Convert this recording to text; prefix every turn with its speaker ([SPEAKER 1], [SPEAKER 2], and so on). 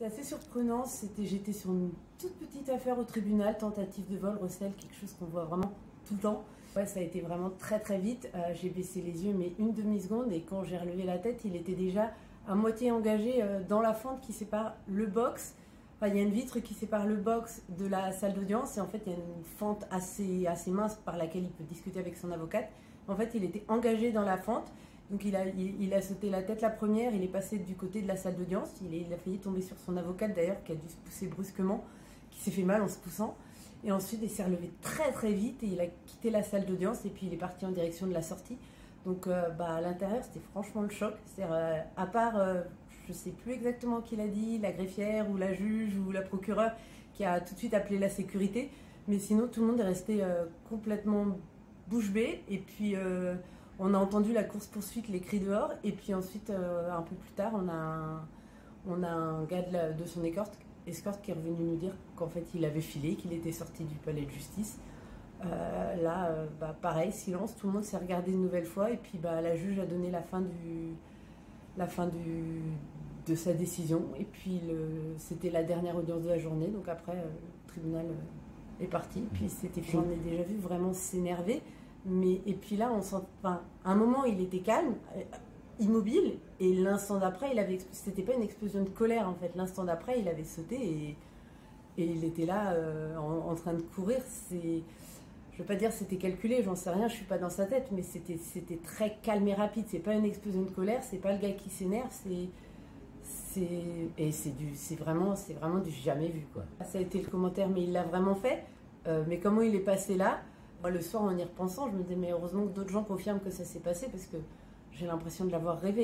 [SPEAKER 1] C'était assez surprenant, j'étais sur une toute petite affaire au tribunal, tentative de vol, recel, quelque chose qu'on voit vraiment tout le temps. Ouais, ça a été vraiment très très vite, j'ai baissé les yeux mais une demi-seconde et quand j'ai relevé la tête, il était déjà à moitié engagé dans la fente qui sépare le box. Enfin, il y a une vitre qui sépare le box de la salle d'audience et en fait il y a une fente assez mince par laquelle il peut discuter avec son avocate. En fait, il était engagé dans la fente. Donc il a sauté la tête la première, il est passé du côté de la salle d'audience, il a failli tomber sur son avocate d'ailleurs qui a dû se pousser brusquement, qui s'est fait mal en se poussant. Et ensuite il s'est relevé très très vite et il a quitté la salle d'audience et puis il est parti en direction de la sortie. Donc à l'intérieur c'était franchement le choc, c'est-à-dire à part, je ne sais plus exactement qui l'a dit, la greffière ou la juge ou la procureure qui a tout de suite appelé la sécurité, mais sinon tout le monde est resté complètement bouche bée et puis... on a entendu la course-poursuite, les cris dehors, et puis ensuite, un peu plus tard, on a un gars de son escorte qui est revenu nous dire qu'en fait, il avait filé, qu'il était sorti du palais de justice. Pareil, silence, tout le monde s'est regardé une nouvelle fois, et puis la juge a donné la fin de sa décision, et puis c'était la dernière audience de la journée, donc après, le tribunal est parti, puis c'était j'en ai déjà vu vraiment s'énerver. Et puis là, à un moment, il était calme, immobile, et l'instant d'après, c'était pas une explosion de colère en fait. L'instant d'après, il avait sauté et il était là en train de courir. Je veux pas dire c'était calculé, j'en sais rien, je suis pas dans sa tête, mais c'était très calme et rapide. C'est pas une explosion de colère, c'est pas le gars qui s'énerve, c'est vraiment du jamais vu quoi. Ça a été le commentaire, mais il l'a vraiment fait. Mais comment il est passé là? Le soir, en y repensant, je me disais, mais heureusement que d'autres gens confirment que ça s'est passé parce que j'ai l'impression de l'avoir rêvé.